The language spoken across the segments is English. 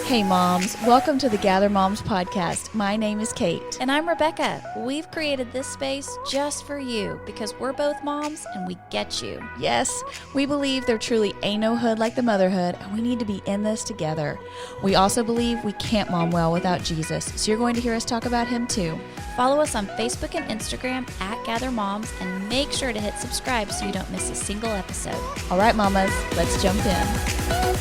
Hey moms, welcome to the Gather Moms podcast. My name is Kate. And I'm Rebecca. We've created this space just for you because we're both moms and we get you. Yes, we believe there truly ain't no hood like the motherhood, and we need to be in this together. We also believe we can't mom well without Jesus, so you're going to hear us talk about him too. Follow us on Facebook and Instagram at Gather Moms and make sure to hit subscribe so you don't miss a single episode. All right, mamas, let's jump in.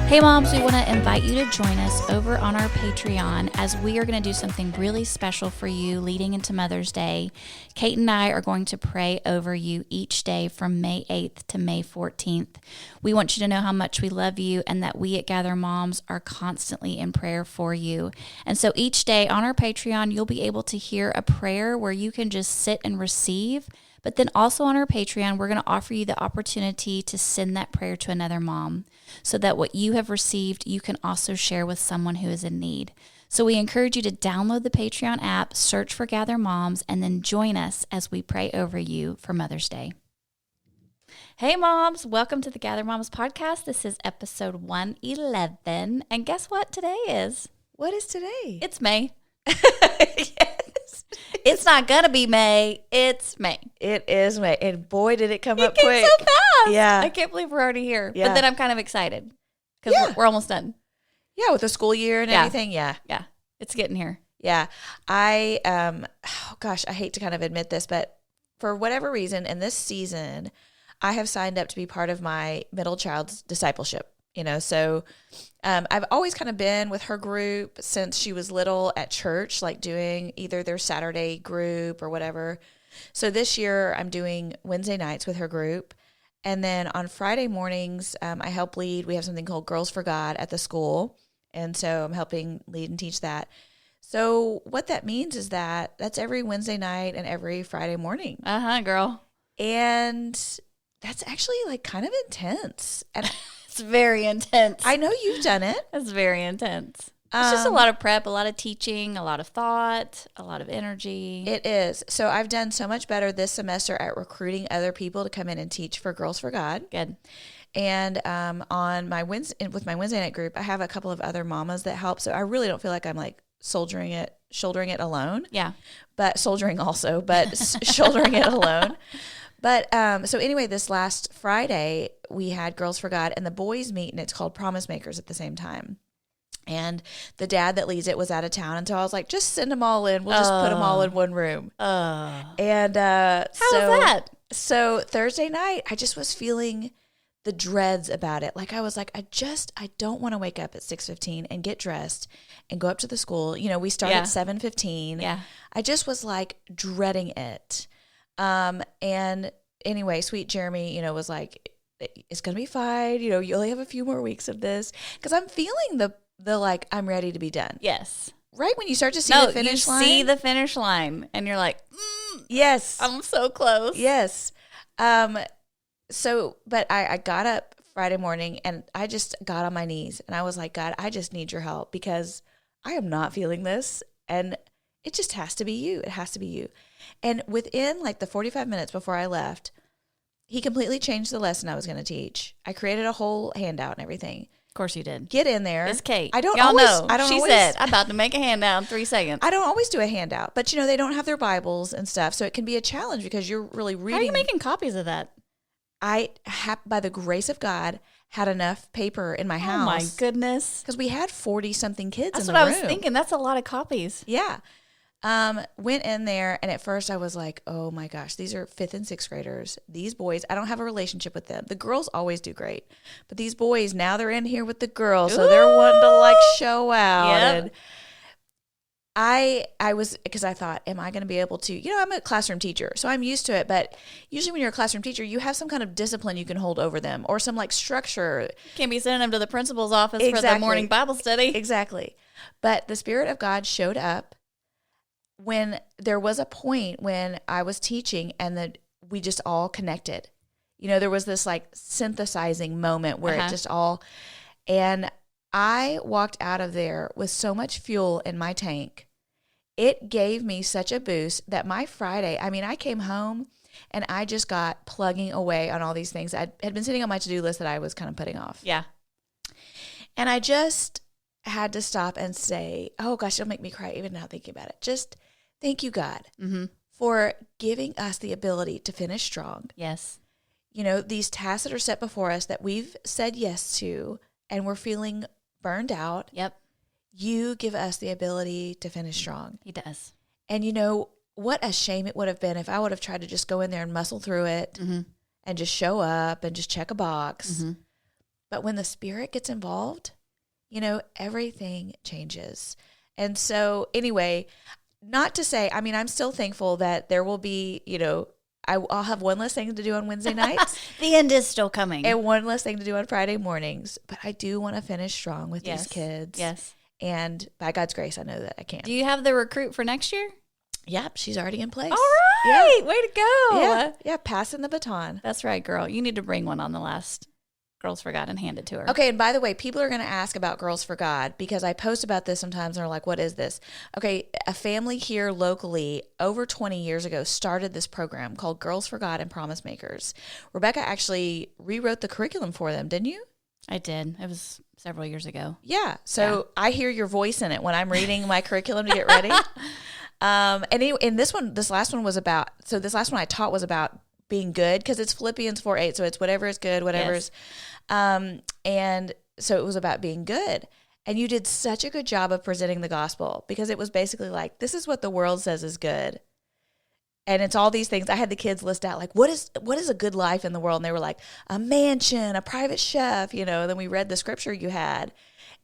Hey moms, we want to invite you to join us over on our Patreon as we are going to do something really special for you leading into Mother's Day. Kate and I are going to pray over you each day from May 8th to May 14th. We want you to know how much we love you and that we at Gather Moms are constantly in prayer for you. And so each day on our Patreon, you'll be able to hear a prayer where you can just sit and receive. But then also on our Patreon, we're going to offer you the opportunity to send that prayer to another mom so that what you have received, you can also share with someone who is in need. So we encourage you to download the Patreon app, search for Gather Moms, and then join us as we pray over you for Mother's Day. Hey moms, welcome to the Gather Moms podcast. This is episode 111. And guess what today is? What is today? It's May. Yes. It's not going to be May. It's May. It is May. And boy, did it come It up came quick. so fast. Yeah. I can't believe we're already here. Yeah. But then I'm kind of excited because Yeah. we're almost done. Yeah, with the school year and Yeah. everything. Yeah. Yeah, it's getting here. Yeah. I hate to kind of admit this, but for whatever reason in this season, I have signed up to be part of my middle child's discipleship. So I've always kind of been with her group since she was little at church, like doing either their Saturday group or whatever. So this year I'm doing Wednesday nights with her group. And then on Friday mornings, I help lead. We have something called Girls for God at the school. And so I'm helping lead and teach that. So what that means is that that's every Wednesday night and every Friday morning. Uh-huh, girl. And that's actually like kind of intense. And It's very intense. I know you've done it. It's very intense. It's just a lot of prep, a lot of teaching, a lot of thought, a lot of energy. It is. So I've done so much better this semester at recruiting other people to come in and teach for Girls for God. Good. And on my with my Wednesday night group, I have a couple of other mamas that help. So I really don't feel like I'm like shouldering it alone. Yeah. But shouldering also, but shouldering it alone. But so anyway, this last Friday, we had Girls for God, and the boys meet, and it's called Promise Makers at the same time. And the dad that leads it was out of town, and so I was like, just send them all in. We'll just put them all in one room. And How was that? So Thursday night, I just was feeling the dreads about it. Like I was like, I don't want to wake up at 6:15 and get dressed and go up to the school. We start at 7:15. Yeah. I just was like dreading it. And anyway, sweet Jeremy, was like, it's going to be fine. You only have a few more weeks of this. Because I'm feeling the like, I'm ready to be done. Yes. Right when you start to see the finish line. You see the finish line, and you're like, yes. I'm so close. Yes. But I got up Friday morning, and I just got on my knees, and I was like, God, I just need your help because I am not feeling this. And it just has to be you. It has to be you. And within like the 45 minutes before I left, he completely changed the lesson I was going to teach. I created a whole handout and everything. Of course you did. Get in there. It's Kate. I don't Y'all always know. I don't She always, said, I'm about to make a handout in 3 seconds. I don't always do a handout, but they don't have their Bibles and stuff, so it can be a challenge because you're really reading. How are you making copies of that? I have, by the grace of God, had enough paper in my house. Oh my goodness. Because we had 40-something kids That's in what the I was room. thinking. That's a lot of copies. Yeah. Went in there, and at first I was like, oh my gosh, these are 5th and 6th graders. These boys, I don't have a relationship with them. The girls always do great. But these boys, now they're in here with the girls, so they're wanting to like show out. Yep. And I was, because I thought, am I going to be able to, I'm a classroom teacher, so I'm used to it. But usually when you're a classroom teacher, you have some kind of discipline you can hold over them or some like structure. Can't be sending them to the principal's office for the Exactly. morning Bible study. Exactly. But the Spirit of God showed up when there was a point when I was teaching and that we just all connected. There was this like synthesizing moment where it just all, and I walked out of there with so much fuel in my tank it gave me such a boost that my Friday, I mean, I came home and I just got plugging away on all these things I had been sitting on my to-do list that I was kind of putting off. Yeah. And I just had to stop and say, oh gosh, it'll make me cry even now thinking about it. Just thank you, God, for giving us the ability to finish strong. Yes. You know, these tasks that are set before us that we've said yes to and we're feeling burned out. Yep. You give us the ability to finish strong. He does. And you know, what a shame it would have been if I would have tried to just go in there and muscle through it and just show up and just check a box. But when the Spirit gets involved, you know, everything changes. And so anyway, not to say, I mean, I'm still thankful that there will be, you know, I'll have one less thing to do on Wednesday nights. The end is still coming. And one less thing to do on Friday mornings. But I do want to finish strong with these kids. Yes. And by God's grace, I know that I can. Do you have the recruit for next year? Yep, she's already in place. All right. Yeah. Way to go. Yeah, passing the baton. That's right, girl. You need to bring one on the last Girls for God and hand it to her. Okay, and by the way, people are going to ask about Girls for God because I post about this sometimes and they're like, what is this? Okay, a family here locally over 20 years ago started this program called Girls for God and Promise Makers. Rebecca actually rewrote the curriculum for them, didn't you? I did. It was several years ago. Yeah, so I hear your voice in it when I'm reading my curriculum to get ready. And this last one was about, so this last one I taught was about being good because it's Philippians 4:8. So it's whatever is good, whatever's, and so it was about being good. And you did such a good job of presenting the gospel because it was basically like, this is what the world says is good. And it's all these things. I had the kids list out like, what is a good life in the world? And they were like, a mansion, a private chef, you know, and then we read the scripture you had.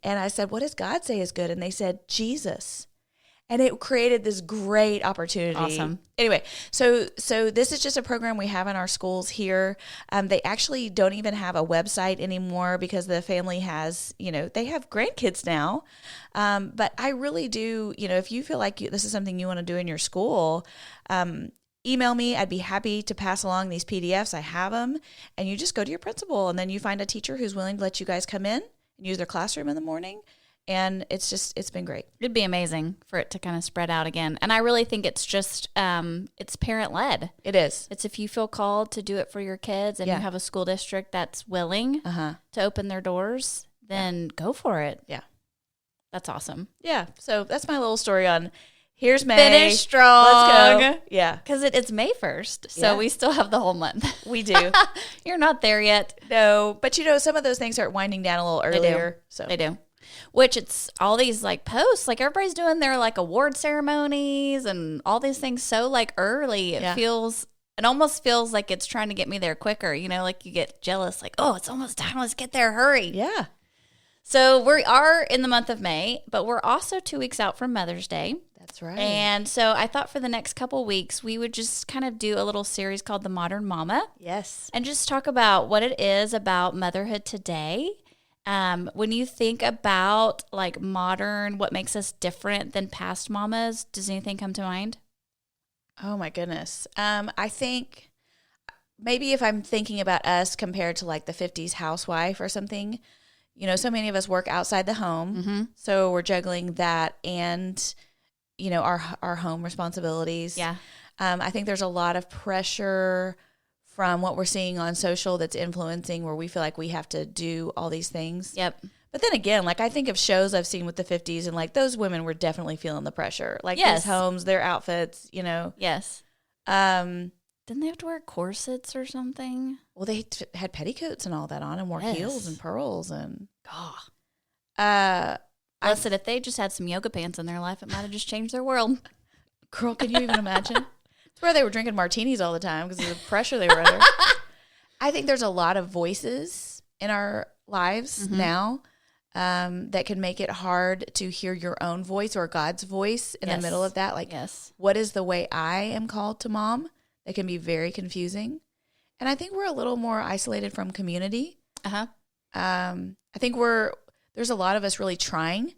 And I said, what does God say is good? And they said, Jesus. And it created this great opportunity. Awesome. Anyway, so this is just a program we have in our schools here. They actually don't even have a website anymore because the family has, you know, they have grandkids now. But I really do, you know, if you feel like this is something you want to do in your school, email me. I'd be happy to pass along these PDFs. I have them. And you just go to your principal and then you find a teacher who's willing to let you guys come in and use their classroom in the morning. And it's been great. It'd be amazing for it to kind of spread out again. And I really think it's just, it's parent led. It is. It's if you feel called to do it for your kids and you have a school district that's willing to open their doors, then go for it. Yeah. That's awesome. Yeah. So that's my little story on here's May. Finish strong. Let's go. Yeah. Because it's May 1st. So we still have the whole month. We do. You're not there yet. No. But you know, some of those things start winding down a little earlier. They do. Which it's all these like posts, like everybody's doing their like award ceremonies and all these things so like early. It almost feels like it's trying to get me there quicker. You know, like you get jealous, like, oh, it's almost time. Let's get there. Hurry. Yeah. So we are in the month of May, but we're also 2 weeks out from Mother's Day. That's right. And so I thought for the next couple weeks, we would just kind of do a little series called The Modern Mama. Yes. And just talk about what it is about motherhood today. When you think about like modern, what makes us different than past mamas, does anything come to mind? Oh my goodness. I think maybe if I'm thinking about us compared to like the 50s housewife or something, you know, so many of us work outside the home. So we're juggling that and, you know, our home responsibilities. Yeah. I think there's a lot of pressure from what we're seeing on social that's influencing where we feel like we have to do all these things. Yep. But then again, like I think of shows I've seen with the 50s and like those women were definitely feeling the pressure. Like these homes, their outfits, you know. Yes. Didn't they have to wear corsets or something? Well, they had petticoats and all that on and wore heels and pearls and Listen, if they just had some yoga pants in their life, it might have just changed their world. Girl, can you even imagine? It's where they were drinking martinis all the time because of the pressure they were under. I think there's a lot of voices in our lives now that can make it hard to hear your own voice or God's voice in the middle of that. Like, what is the way I am called to mom? That can be very confusing. And I think we're a little more isolated from community. I think there's a lot of us really trying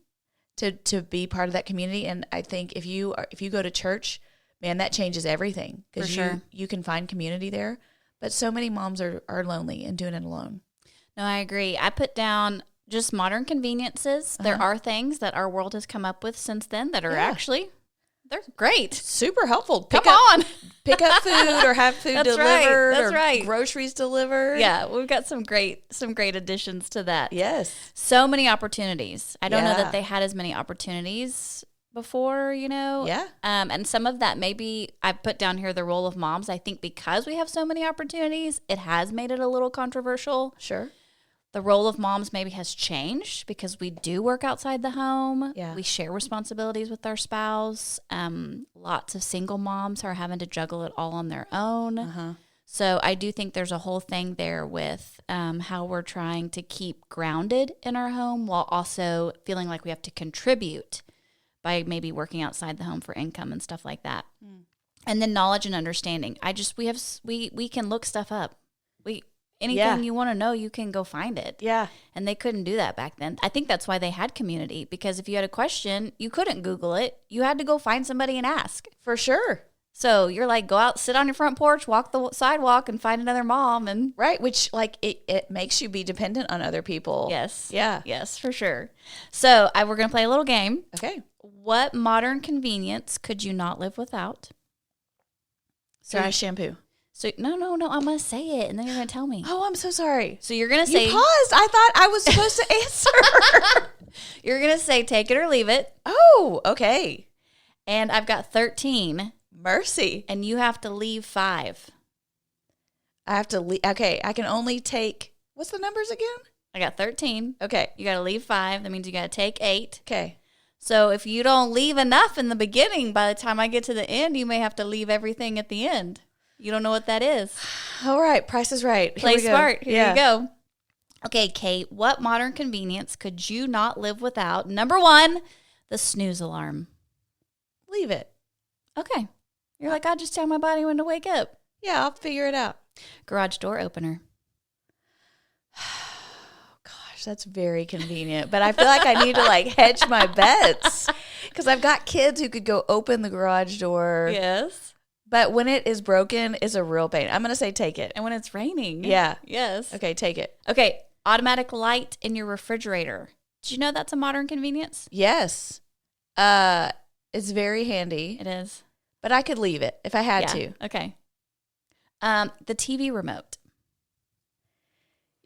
to be part of that community. And I think if you go to church, man, that changes everything because you can find community there. But so many moms are lonely and doing it alone. No, I agree. I put down just modern conveniences. There are things that our world has come up with since then that are actually They're great. Super helpful. Come on. Pick up food or have food delivered. That's or right. Groceries delivered. Yeah, we've got some great additions to that. Yes. So many opportunities. I don't know Yeah. that they had as many opportunities before, Yeah. And some of that maybe I put down here the role of moms. I think because we have so many opportunities, it has made it a little controversial. Sure. The role of moms maybe has changed because we do work outside the home. Yeah. We share responsibilities with our spouse. Lots of single moms are having to juggle it all on their own. Uh-huh. So I do think there's a whole thing there with how we're trying to keep grounded in our home while also feeling like we have to contribute by maybe working outside the home for income and stuff like that. And then knowledge and understanding. We can look stuff up. Anything you want to know, you can go find it. Yeah. And they couldn't do that back then. I think that's why they had community, because if you had a question, you couldn't Google it. You had to go find somebody and ask. For sure. So you're like, go out, sit on your front porch, walk the sidewalk, and find another mom. And Right. Which, like, it makes you be dependent on other people. yes. Yeah. Yes, for sure. So we're going to play a little game. Okay. What modern convenience could you not live without? Dry shampoo. So no, I'm going to say it, and then you're going to tell me. Oh, I'm so sorry. So you're going to You say, paused. I thought I was supposed to answer. you're going to say, take it or leave it. Oh, okay. And I've got 13, Mercy. and you have to leave 5. I have to leave. Okay. I can only take, what's the numbers again? I got 13. Okay. You got to leave 5. That means you got to take 8. Okay. So if you don't leave enough in the beginning, by the time I get to the end, you may have to leave everything at the end. You don't know what that is. All right. Price is right. Here Play we go. smart. Here Yeah. you go. Okay, Kate, what modern convenience could you not live without? Number 1, the snooze alarm. Leave it. Okay. You're like, I just tell my body when to wake up. Yeah, I'll figure it out. Garage door opener. Gosh, that's very convenient. But I feel like I need to hedge my bets because I've got kids who could go open the garage door. Yes. But when it is broken, it's a real pain. I'm going to say take it. And when it's raining. Yeah. Yes. Okay, take it. Okay, automatic light in your refrigerator. Did you know that's a modern convenience? Yes. It's very handy. It is. But I could leave it if I had to. Okay. The TV remote.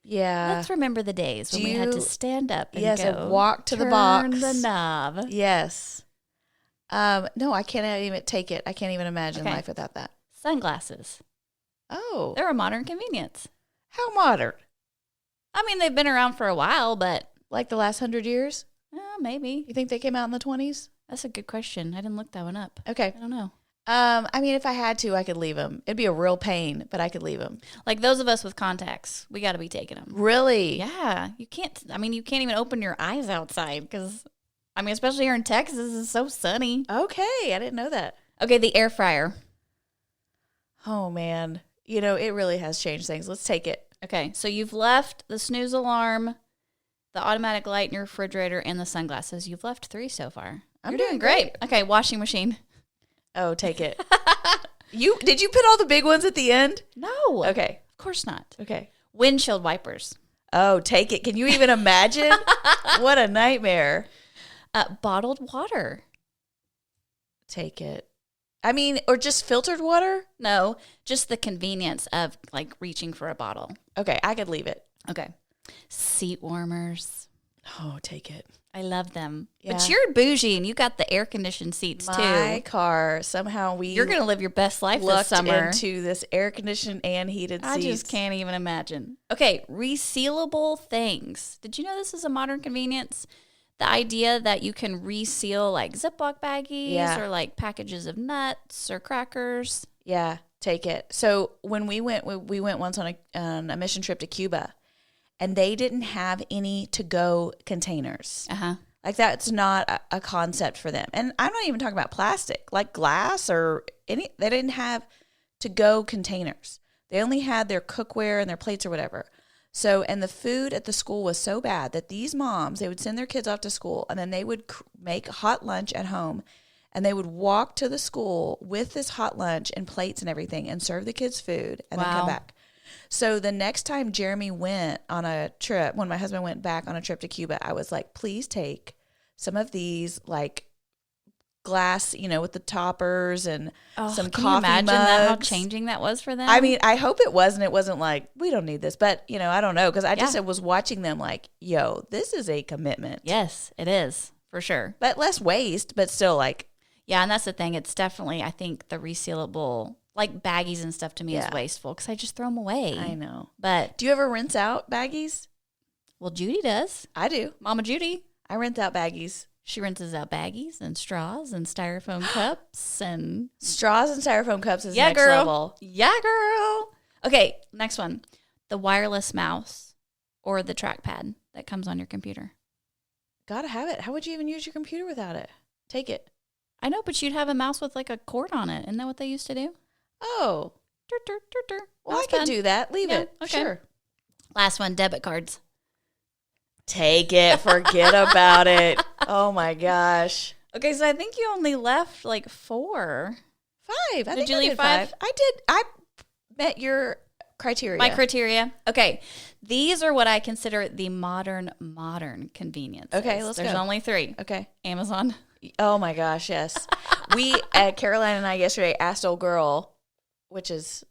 Yeah. Let's remember the days when we had to stand up and go walk to the box. turn the knob. Yes. No, I can't even take it. I can't even imagine Okay. life without that. Sunglasses. Oh, They're a modern convenience. how modern? I mean, they've been around for a while, but Like the last 100 years? maybe. You think they came out in the 20s? That's a good question. I didn't look that one up. Okay. I don't know. I mean, if I had to, I could leave them. It'd be a real pain, but I could leave them. Like those of us with contacts, we got to be taking them. Really? Yeah. You can't even open your eyes outside because, especially here in Texas, it's so sunny. Okay, I didn't know that. Okay, the air fryer. Oh, man. It really has changed things. Let's take it. Okay, so you've left the snooze alarm, the automatic light in your refrigerator, and the sunglasses. You've left 3 so far. I'm You're doing great. Okay, washing machine. Oh, take it. Did you put all the big ones at the end? No. Okay. Of course not. Okay. Windshield wipers. Oh, take it. Can you even imagine? What a nightmare. Bottled water. Take it. I mean, or just filtered water? No, just the convenience of reaching for a bottle. Okay, I could leave it. Okay. Seat warmers. Oh, take it. I love them. Yeah. But you're bougie and you got the air conditioned seats My too. car, somehow You're going to live your best life this lucked summer. into this air conditioned and heated seats. I just can't even imagine. Okay, resealable things. Did you know this is a modern convenience? The idea that you can reseal Ziploc baggies or packages of nuts or crackers. Yeah, take it. So when we went once on a mission trip to Cuba, and they didn't have any to-go containers. Uh-huh. That's not a concept for them. And I'm not even talking about plastic, like glass or any. They didn't have to-go containers. They only had their cookware and their plates or whatever. So, and the food at the school was so bad that these moms, they would send their kids off to school and then they would make hot lunch at home and they would walk to the school with this hot lunch and plates and everything and serve the kids food and then come back. So the next time Jeremy went on a trip, when my husband went back on a trip to Cuba, I was like, please take some of these glass, with the toppers and some can coffee you imagine mugs. that, how changing that was for them? I mean, I hope it wasn't. It wasn't like, we don't need this. But, I don't know. Because I just was watching them like, yo, this is a commitment. Yes, it is, for sure. But less waste, but still like. Yeah, and that's the thing. It's definitely, I think, the resealable, like baggies and stuff to me is wasteful because I just throw them away. I know. But do you ever rinse out baggies? Well, Judy does. I do. Mama Judy. I rinse out baggies. She rinses out baggies and straws and styrofoam cups and straws and styrofoam cups is next girl. level. Yeah, girl. Okay, next one. The wireless mouse or the trackpad that comes on your computer. Gotta have it. How would you even use your computer without it? Take it. I know, but you'd have a mouse with like a cord on it. Isn't that what they used to do? Oh. Well, I can can do that. Leave it. Okay. Sure. Last one, debit cards. Take it. Forget about it. Oh my gosh. Okay, so I think you only left like 4. 5. Did you leave 5? I did. I met your criteria. My criteria. Okay. These are what I consider the modern convenience. Okay, let's There's go. only 3. Okay. Amazon. Oh my gosh, yes. Caroline and I yesterday asked old girl, which is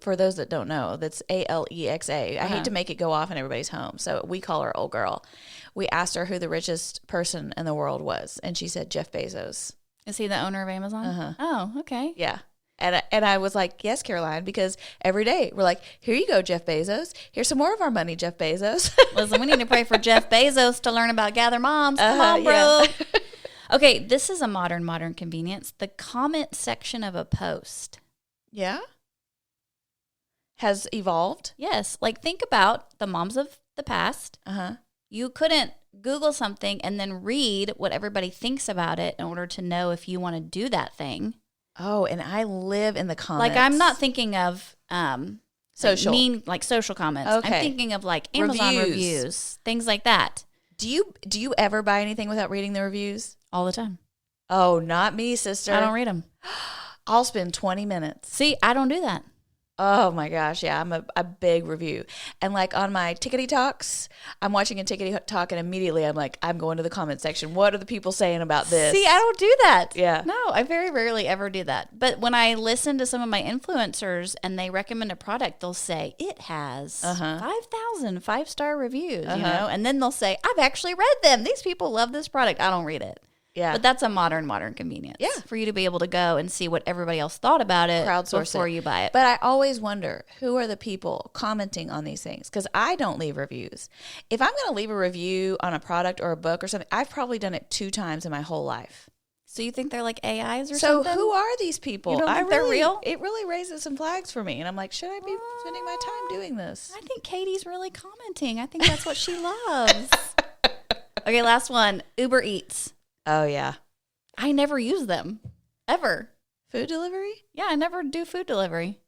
for those that don't know, that's Alexa. I hate to make it go off in everybody's home, so we call her old girl. We asked her who the richest person in the world was, and she said Jeff Bezos. Is he the owner of Amazon? Uh-huh. Oh, okay. Yeah. And I was like, yes, Caroline, because every day we're like, here you go, Jeff Bezos. Here's some more of our money, Jeff Bezos. Listen, we need to pray for Jeff Bezos to learn about Gather Moms. Come on, bro. Yeah. Okay, this is a modern convenience. The comment section of a post. Yeah? Has evolved? Yes. Like, think about the moms of the past. Uh-huh. You couldn't Google something and then read what everybody thinks about it in order to know if you want to do that thing. Oh, and I live in the comments. Like, I'm not thinking of social. Like social comments. Okay. I'm thinking of like Amazon reviews, things like that. Do you ever buy anything without reading the reviews? All the time. Oh, not me, sister. I don't read them. I'll spend 20 minutes. See, I don't do that. Oh my gosh, yeah, I'm a big review. And like on my Tickety Talks, I'm watching a Tickety Talk and immediately I'm like, I'm going to the comment section. What are the people saying about this? See, I don't do that. Yeah. No, I very rarely ever do that. But when I listen to some of my influencers and they recommend a product, they'll say, it has 5,000 5-star reviews, you know? And then they'll say, I've actually read them. These people love this product. I don't read it. Yeah. But that's a modern convenience. Yeah. For you to be able to go and see what everybody else thought about it before you buy it. But I always wonder, who are the people commenting on these things? Because I don't leave reviews. If I'm going to leave a review on a product or a book or something, I've probably done it 2 times in my whole life. So you think they're like AIs or So something? who are these people? You don't think they're real? It really raises some flags for me. And I'm like, should I be spending my time doing this? I think Katie's really commenting. I think that's what she loves. Okay, last one. Uber Eats. Oh, yeah. I never use them. Ever. Food delivery? Yeah, I never do food delivery.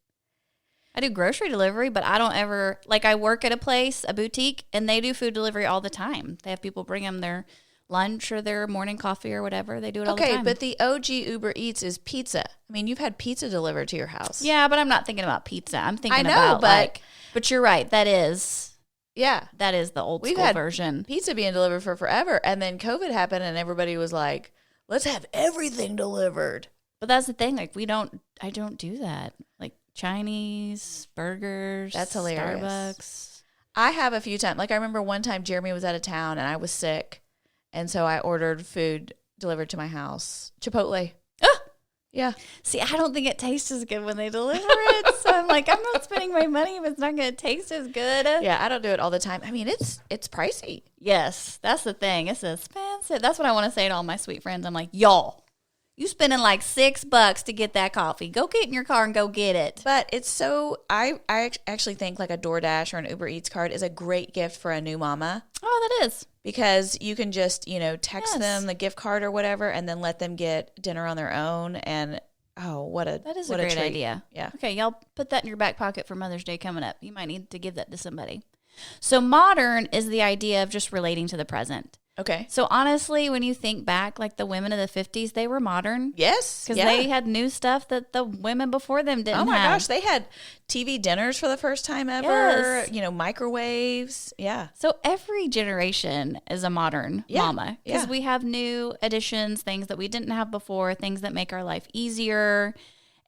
I do grocery delivery, but I don't ever, like I work at a place, a boutique, and they do food delivery all the time. They have people bring them their lunch or their morning coffee or whatever. They do it all the time. Okay, but the OG Uber Eats is pizza. I mean, you've had pizza delivered to your house. Yeah, but I'm not thinking about pizza. I'm thinking I know, about but but you're right. That is the old We've school had version. Pizza being delivered for forever. And then COVID happened and everybody was like, let's have everything delivered. But that's the thing. Like I don't do that. Like Chinese, burgers. That's hilarious. Starbucks. I have a few times. Like I remember one time Jeremy was out of town and I was sick. And so I ordered food delivered to my house. Chipotle. Ah! Yeah. See, I don't think it tastes as good when they deliver it. So I'm like, I'm not spending my money if it's not going to taste as good. Yeah, I don't do it all the time. I mean, it's pricey. Yes, that's the thing. It's expensive. That's what I want to say to all my sweet friends. I'm like, y'all, you spending like $6 to get that coffee. Go get in your car and go get it. But it's so, I actually think like a DoorDash or an Uber Eats card is a great gift for a new mama. Oh, that is. Because you can just, text them the gift card or whatever and then let them get dinner on their own. And, that is a great treat. idea. Yeah. Okay, y'all put that in your back pocket for Mother's Day coming up. You might need to give that to somebody. So modern is the idea of just relating to the present. Okay. So honestly, when you think back, like the women of the 50s, they were modern. Yes. Because they had new stuff that the women before them didn't have. Oh my gosh, they had TV dinners for the first time ever. Yes. You know, microwaves. Yeah. So every generation is a modern mama. Because we have new additions, things that we didn't have before, things that make our life easier.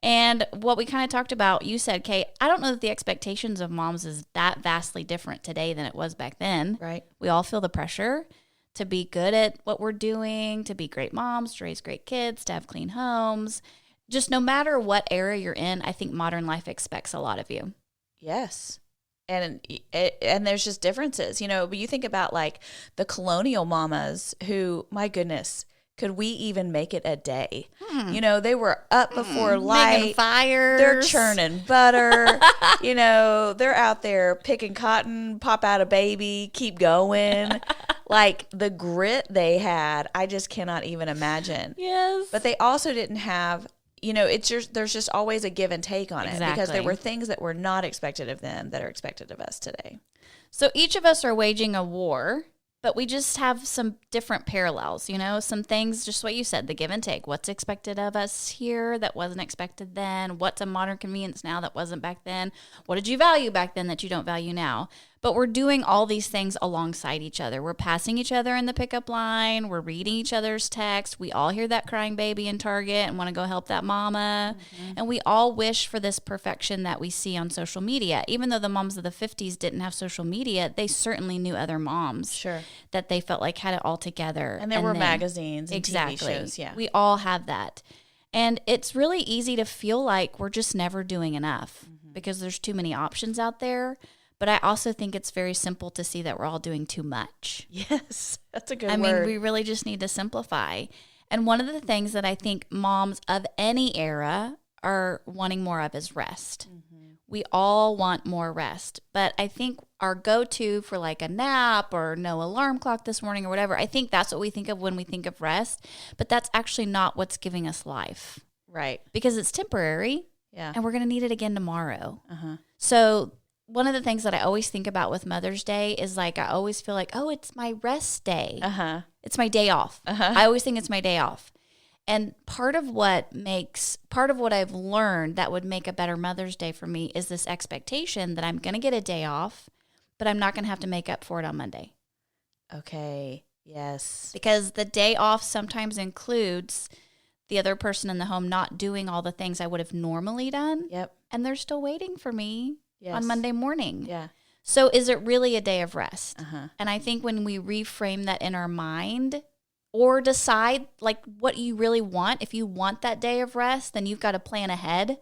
And what we kind of talked about, you said, Kate, I don't know that the expectations of moms is that vastly different today than it was back then. Right. We all feel the pressure to be good at what we're doing, to be great moms, to raise great kids, to have clean homes. Just no matter what era you're in, I think modern life expects a lot of you. Yes. And there's just differences, you know, but you think about like the colonial mamas who, my goodness, could we even make it a day? You know, they were up before light. Making fires. They're churning butter. You know, they're out there picking cotton, pop out a baby, keep going. Like the grit they had, I just cannot even imagine. Yes. But they also didn't have, you know, there's just always a give and take on it because there were things that were not expected of them that are expected of us today. So each of us are waging a war, but we just have some different parallels, you know, some things, just what you said, the give and take. What's expected of us here that wasn't expected then? What's a modern convenience now that wasn't back then? What did you value back then that you don't value now? But we're doing all these things alongside each other. We're passing each other in the pickup line. We're reading each other's text. We all hear that crying baby in Target and want to go help that mama. Mm-hmm. And we all wish for this perfection that we see on social media. Even though the moms of the 50s didn't have social media, they certainly knew other moms that they felt like had it all together. And there were magazines and TV shows. Yeah. We all have that. And it's really easy to feel like we're just never doing enough because there's too many options out there. But I also think it's very simple to see that we're all doing too much. Yes, that's a good word. I mean, we really just need to simplify. And one of the things that I think moms of any era are wanting more of is rest. Mm-hmm. We all want more rest. But I think our go-to for like a nap or no alarm clock this morning or whatever, I think that's what we think of when we think of rest. But that's actually not what's giving us life. Right. Because it's temporary. Yeah. And we're going to need it again tomorrow. Uh-huh. So one of the things that I always think about with Mother's Day is like, I always feel like, oh, it's my rest day. Uh-huh. It's my day off. Uh-huh. I always think it's my day off. And part of what I've learned that would make a better Mother's Day for me is this expectation that I'm going to get a day off, but I'm not going to have to make up for it on Monday. Okay. Yes. Because the day off sometimes includes the other person in the home not doing all the things I would have normally done. Yep. And they're still waiting for me on Monday morning. Yeah. So is it really a day of rest? Uh-huh. And I think when we reframe that in our mind or decide like what you really want, if you want that day of rest, then you've got to plan ahead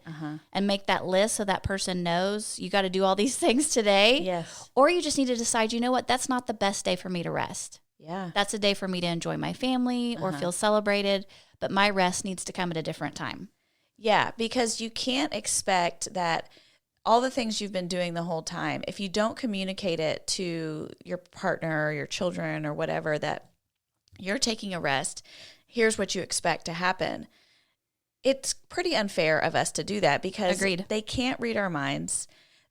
and make that list so that person knows you got to do all these things today. Yes. Or you just need to decide, you know what, that's not the best day for me to rest. Yeah. That's a day for me to enjoy my family or feel celebrated, but my rest needs to come at a different time. Yeah, because you can't expect that all the things you've been doing the whole time, if you don't communicate it to your partner or your children or whatever, that you're taking a rest, here's what you expect to happen. It's pretty unfair of us to do that because they can't read our minds.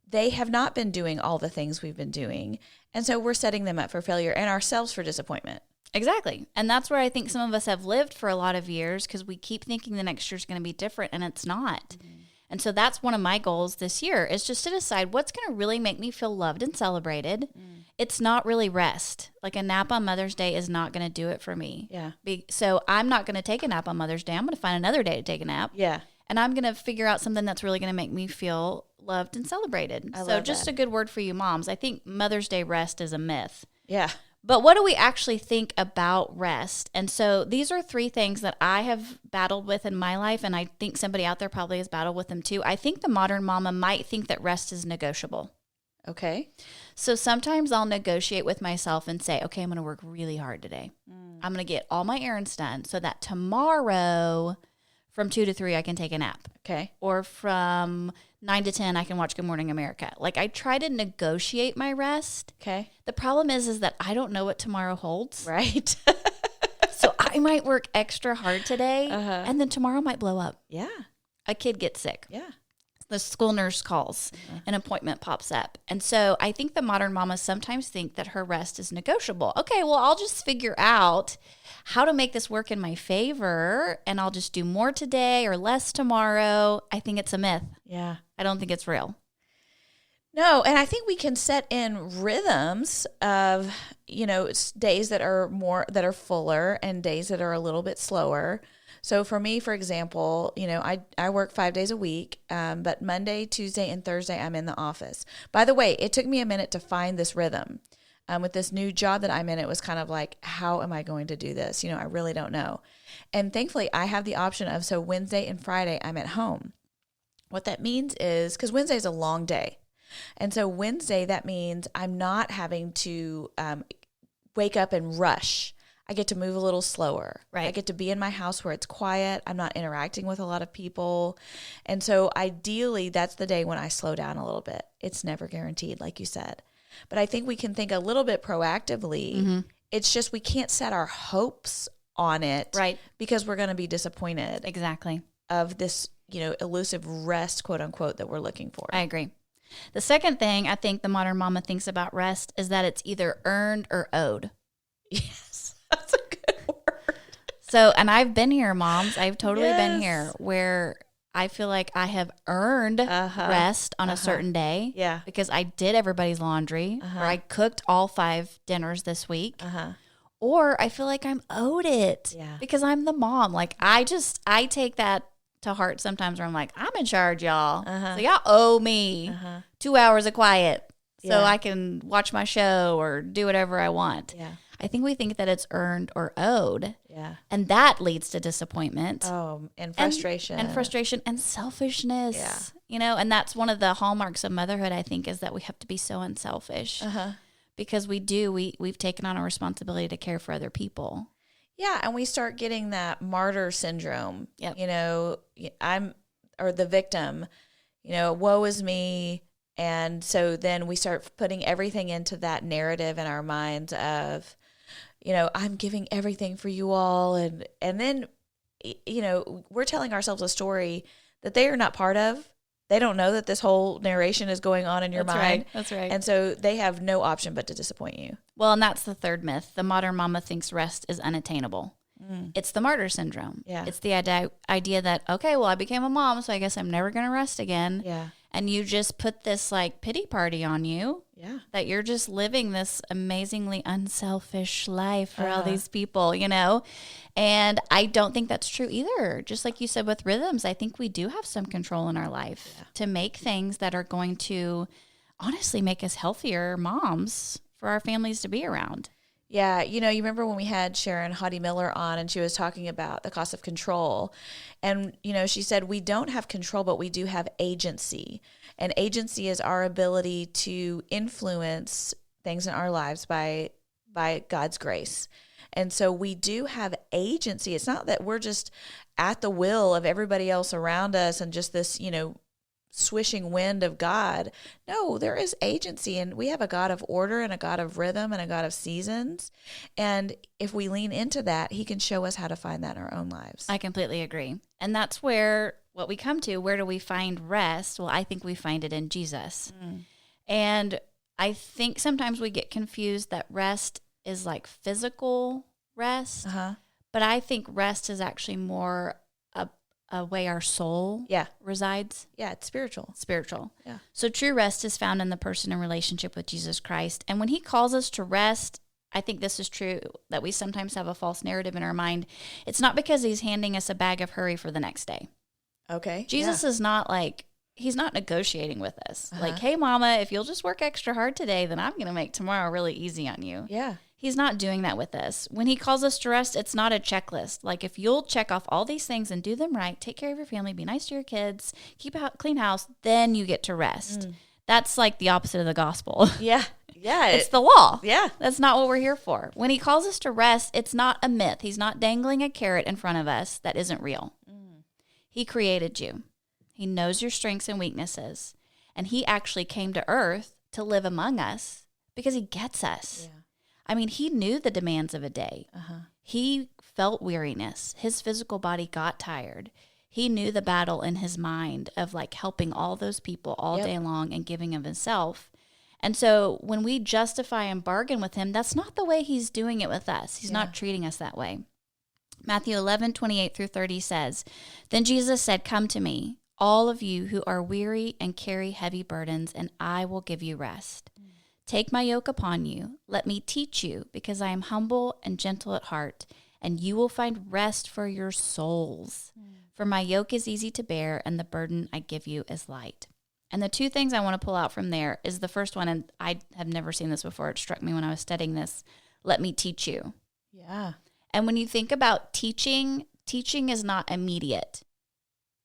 They have not been doing all the things we've been doing. And so we're setting them up for failure and ourselves for disappointment. Exactly. And that's where I think some of us have lived for a lot of years because we keep thinking the next year's going to be different and it's not. Mm-hmm. And so that's one of my goals this year is just to decide what's going to really make me feel loved and celebrated. Mm. It's not really rest. Like a nap on Mother's Day is not going to do it for me. Yeah. So I'm not going to take a nap on Mother's Day. I'm going to find another day to take a nap. Yeah. And I'm going to figure out something that's really going to make me feel loved and celebrated. So just a good word for you moms. I think Mother's Day rest is a myth. Yeah. But what do we actually think about rest? And so these are 3 things that I have battled with in my life, and I think somebody out there probably has battled with them too. I think the modern mama might think that rest is negotiable. Okay. So sometimes I'll negotiate with myself and say, okay, I'm going to work really hard today. I'm going to get all my errands done so that tomorrow from 2 to 3 I can take a nap. Okay. Or from 9 to 10 I can watch Good Morning America. Like I try to negotiate my rest. Okay. The problem is that I don't know what tomorrow holds. Right. So I might work extra hard today and then tomorrow might blow up. Yeah. A kid gets sick. Yeah. the school nurse calls, an appointment pops up. And so I think the modern mamas sometimes think that her rest is negotiable. Okay, well, I'll just figure out how to make this work in my favor, and I'll just do more today or less tomorrow. I think it's a myth. Yeah. I don't think it's real. No, and I think we can set in rhythms of, days that are fuller and days that are a little bit slower. So for me, for example, I work 5 days a week, but Monday, Tuesday, and Thursday, I'm in the office. By the way, it took me a minute to find this rhythm. With this new job that I'm in, it was kind of like, how am I going to do this? I really don't know. And thankfully, I have the option of, so Wednesday and Friday, I'm at home. What that means is, because Wednesday is a long day. And so Wednesday, that means I'm not having to wake up and rush. I get to move a little slower. Right. I get to be in my house where it's quiet. I'm not interacting with a lot of people. And so ideally, that's the day when I slow down a little bit. It's never guaranteed, like you said. But I think we can think a little bit proactively. Mm-hmm. It's just we can't set our hopes on it. Right. Because we're going to be disappointed. Exactly. Of this, elusive rest, quote unquote, that we're looking for. I agree. The second thing I think the modern mama thinks about rest is that it's either earned or owed. Yes. That's a good word. So, and I've been here, moms. I've totally been here where I feel like I have earned rest on a certain day. Yeah. Because I did everybody's laundry or I cooked all 5 dinners this week. Or I feel like I'm owed it because I'm the mom. Like I take that to heart sometimes where I'm like, I'm in charge, y'all. So y'all owe me 2 hours of quiet so I can watch my show or do whatever I want. Yeah. I think we think that it's earned or owed. Yeah. And that leads to disappointment. Oh, and frustration. And frustration and selfishness. Yeah. And that's one of the hallmarks of motherhood, I think, is that we have to be so unselfish. Because we've taken on a responsibility to care for other people. Yeah, and we start getting that martyr syndrome. Yep. Or the victim, woe is me. And so then we start putting everything into that narrative in our minds of, I'm giving everything for you all. And then, we're telling ourselves a story that they are not part of. They don't know that this whole narration is going on in your mind. Right. That's right. And so they have no option but to disappoint you. Well, and that's the third myth. The modern mama thinks rest is unattainable. It's the martyr syndrome. Yeah. It's the idea that, okay, well, I became a mom, so I guess I'm never going to rest again. Yeah. And you just put this like pity party on you. Yeah. That you're just living this amazingly unselfish life for all these people, And I don't think that's true either. Just like you said with rhythms, I think we do have some control in our life to make things that are going to honestly make us healthier moms for our families to be around. Yeah, you remember when we had Sharon Hottie Miller on and she was talking about the cost of control. And, she said, we don't have control, but we do have agency. And agency is our ability to influence things in our lives by God's grace. And so we do have agency. It's not that we're just at the will of everybody else around us and just this, swishing wind of God. No, there is agency, and we have a God of order and a God of rhythm and a God of seasons. And if we lean into that, he can show us how to find that in our own lives. I completely agree. And that's where what we come to, where do we find rest? Well, I think we find it in Jesus. And I think sometimes we get confused that rest is like physical rest, but I think rest is actually more a way our soul resides. Yeah, it's spiritual. Spiritual. Yeah. So true rest is found in the person and relationship with Jesus Christ. And when he calls us to rest, I think this is true, that we sometimes have a false narrative in our mind. It's not because he's handing us a bag of hurry for the next day. Okay. Jesus is not like, he's not negotiating with us. Like, hey, mama, if you'll just work extra hard today, then I'm going to make tomorrow really easy on you. Yeah. He's not doing that with us. When he calls us to rest, it's not a checklist. Like, if you'll check off all these things and do them right, take care of your family, be nice to your kids, keep a clean house, then you get to rest. That's like the opposite of the gospel. Yeah. Yeah. It's the law. Yeah. That's not what we're here for. When he calls us to rest, it's not a myth. He's not dangling a carrot in front of us that isn't real. He created you. He knows your strengths and weaknesses. And he actually came to earth to live among us because he gets us. Yeah. I mean, he knew the demands of a day. He felt weariness. His physical body got tired. He knew the battle in his mind of like helping all those people all day long and giving of himself. And so when we justify and bargain with him, that's not the way he's doing it with us. He's not treating us that way. Matthew 11:28-30 says, "Then Jesus said, 'Come to me, all of you who are weary and carry heavy burdens, and I will give you rest. Take my yoke upon you. Let me teach you, because I am humble and gentle at heart, and you will find rest for your souls. For my yoke is easy to bear, and the burden I give you is light.'" And the two things I want to pull out from there is the first one, and I have never seen this before. It struck me when I was studying this. Let me teach you. Yeah. And when you think about teaching is not immediate.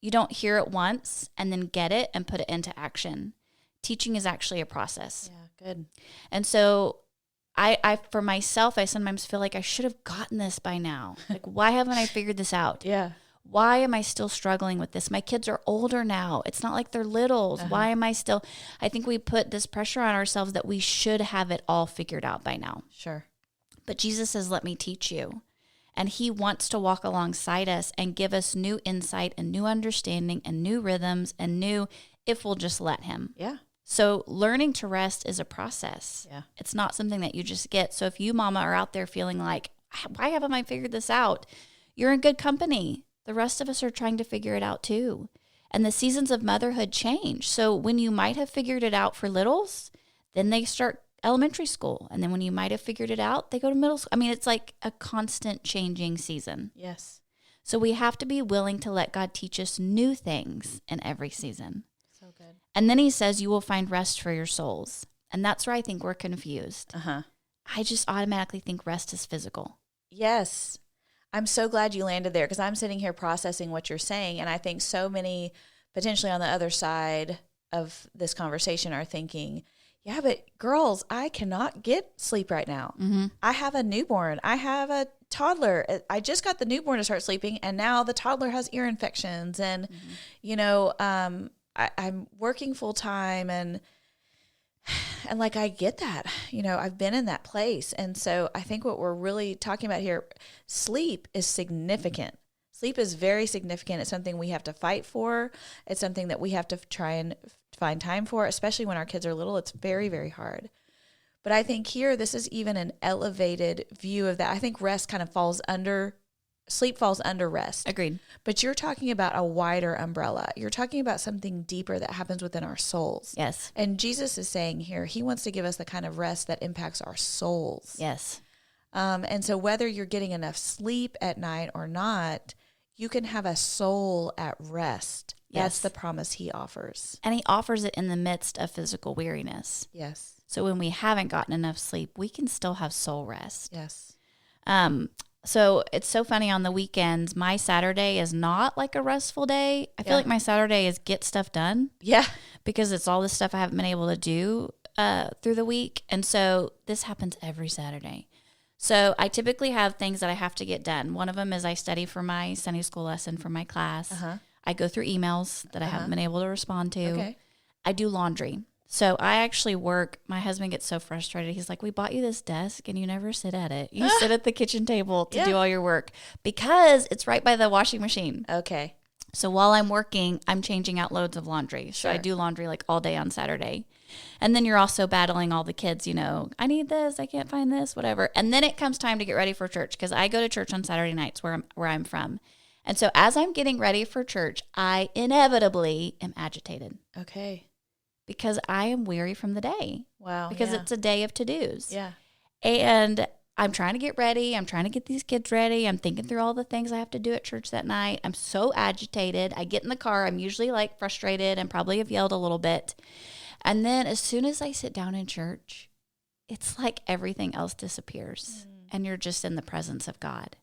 You don't hear it once and then get it and put it into action. Teaching is actually a process. Yeah, good. And so I for myself, I sometimes feel like I should have gotten this by now. Like, why haven't I figured this out? Yeah. Why am I still struggling with this? My kids are older now. It's not like they're littles. Why am I still? I think we put this pressure on ourselves that we should have it all figured out by now. Sure. But Jesus says, let me teach you. And he wants to walk alongside us and give us new insight and new understanding and new rhythms and new, if we'll just let him. Yeah. So learning to rest is a process. Yeah. It's not something that you just get. So if you, mama, are out there feeling like, why haven't I figured this out? You're in good company. The rest of us are trying to figure it out too. And the seasons of motherhood change. So when you might have figured it out for littles, then they start elementary school. And then when you might have figured it out, they go to middle school. I mean, it's like a constant changing season. Yes. So we have to be willing to let God teach us new things in every season. So good. And then he says, you will find rest for your souls. And that's where I think we're confused. I just automatically think rest is physical. Yes. I'm so glad you landed there, because I'm sitting here processing what you're saying. And I think so many potentially on the other side of this conversation are thinking, yeah, but girls, I cannot get sleep right now. I have a newborn. I have a toddler. I just got the newborn to start sleeping, and now the toddler has ear infections. And, you know, I'm working full time, and like, I get that, you know, I've been in that place. And so I think what we're really talking about here, sleep is significant. Sleep is very significant. It's something we have to fight for. It's something that we have to try and find time for, especially when our kids are little. It's very, very hard. But I think here, this is even an elevated view of that. I think rest kind of falls under, sleep falls under rest. Agreed. But you're talking about a wider umbrella. You're talking about something deeper that happens within our souls. Yes. And Jesus is saying here, he wants to give us the kind of rest that impacts our souls. Yes. And so whether you're getting enough sleep at night or not, you can have a soul at rest. That's the promise he offers. And he offers it in the midst of physical weariness. Yes. So when we haven't gotten enough sleep, we can still have soul rest. Yes. So it's so funny, on the weekends, my Saturday is not like a restful day. I feel like my Saturday is get stuff done. Yeah. Because it's all the stuff I haven't been able to do through the week. And so this happens every Saturday. So I typically have things that I have to get done. One of them is I study for my Sunday school lesson for my class. I go through emails that I haven't been able to respond to. Okay. I do laundry. So I actually work. My husband gets so frustrated. He's like, we bought you this desk and you never sit at it. You sit at the kitchen table to do all your work, because it's right by the washing machine. Okay. So while I'm working, I'm changing out loads of laundry. So Sure. I do laundry like all day on Saturday. And then you're also battling all the kids, you know, I need this, I can't find this, whatever. And then it comes time to get ready for church, because I go to church on Saturday nights where I'm from. And so as I'm getting ready for church, I inevitably am agitated, Okay. because I am weary from the day. Wow. Because yeah. it's a day of to-dos. Yeah. And I'm trying to get ready. I'm trying to get these kids ready. I'm thinking through all the things I have to do at church that night. I'm so agitated. I get in the car. I'm usually like frustrated and probably have yelled a little bit. And then as soon as I sit down in church, it's like everything else disappears and you're just in the presence of God.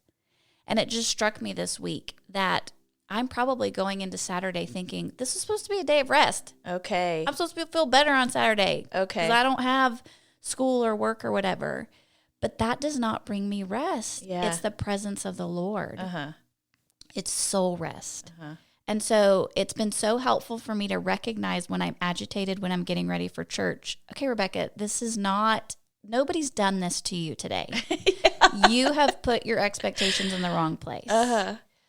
And it just struck me this week that I'm probably going into Saturday thinking, this is supposed to be a day of rest. Okay. I'm supposed to feel better on Saturday. Okay. Because I don't have school or work or whatever. But that does not bring me rest. Yeah. It's the presence of the Lord. It's soul rest. Uh-huh. And so it's been so helpful for me to recognize when I'm agitated, when I'm getting ready for church. Okay, Rebecca, this is not, nobody's done this to you today. You have put your expectations in the wrong place.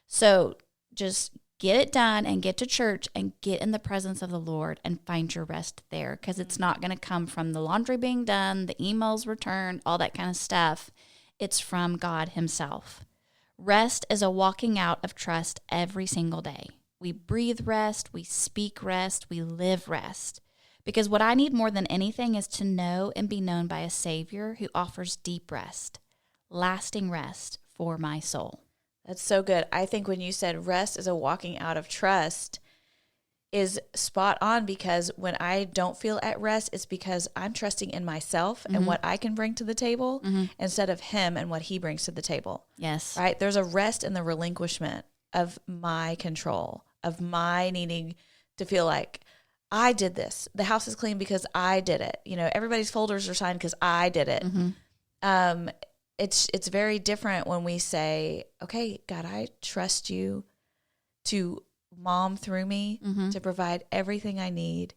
So just get it done and get to church and get in the presence of the Lord and find your rest there, because it's not going to come from the laundry being done, the emails returned, all that kind of stuff. It's from God himself. Rest is a walking out of trust every single day. We breathe rest, we speak rest, we live rest. Because what I need more than anything is to know and be known by a Savior who offers deep rest, lasting rest for my soul. That's so good. I think when you said rest is a walking out of trust is spot on, because when I don't feel at rest, it's because I'm trusting in myself and what I can bring to the table instead of him and what he brings to the table. Yes. Right? There's a rest in the relinquishment of my control, of my needing to feel like I did this. The house is clean because I did it. Everybody's folders are signed because I did it. It's very different when we say, okay, God, I trust you to mom through me, to provide everything I need.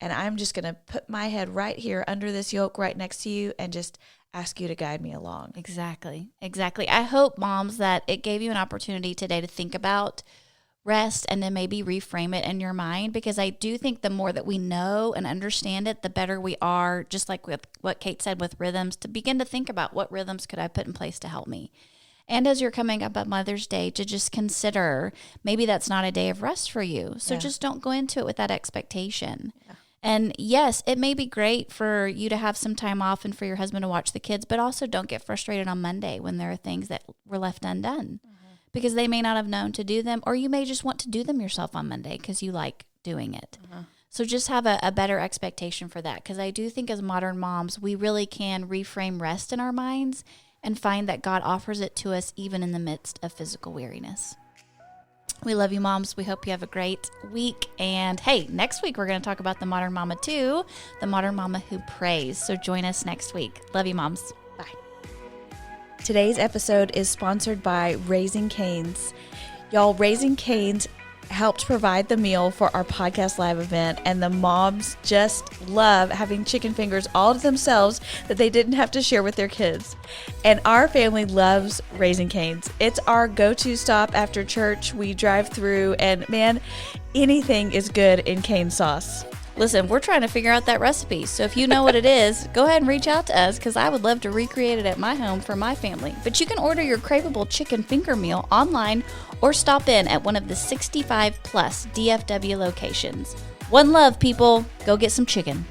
And I'm just going to put my head right here under this yoke right next to you and just ask you to guide me along. Exactly. I hope, moms, that it gave you an opportunity today to think about rest and then maybe reframe it in your mind, because I do think the more that we know and understand it, the better we are, just like with what Kate said with rhythms, to begin to think about what rhythms could I put in place to help me. And as you're coming up at Mother's Day, to just consider maybe that's not a day of rest for you. So just don't go into it with that expectation. Yeah. And yes, it may be great for you to have some time off and for your husband to watch the kids, but also don't get frustrated on Monday when there are things that were left undone. Because they may not have known to do them, or you may just want to do them yourself on Monday because you like doing it. So just have a better expectation for that, because I do think as modern moms, we really can reframe rest in our minds and find that God offers it to us even in the midst of physical weariness. We love you, moms. We hope you have a great week. And hey, next week we're going to talk about the modern mama too, the modern mama who prays. So join us next week. Love you, moms. Bye. Today's episode is sponsored by Raising Cane's. Y'all, Raising Cane's helped provide the meal for our podcast live event, and the moms just love having chicken fingers all to themselves that they didn't have to share with their kids. And our family loves Raising Cane's. It's our go-to stop after church. We drive through, and man, anything is good in cane sauce. Listen, we're trying to figure out that recipe, so if you know what it is, go ahead and reach out to us, because I would love to recreate it at my home for my family. But you can order your craveable chicken finger meal online or stop in at one of the 65 plus DFW locations. One love, people. Go get some chicken.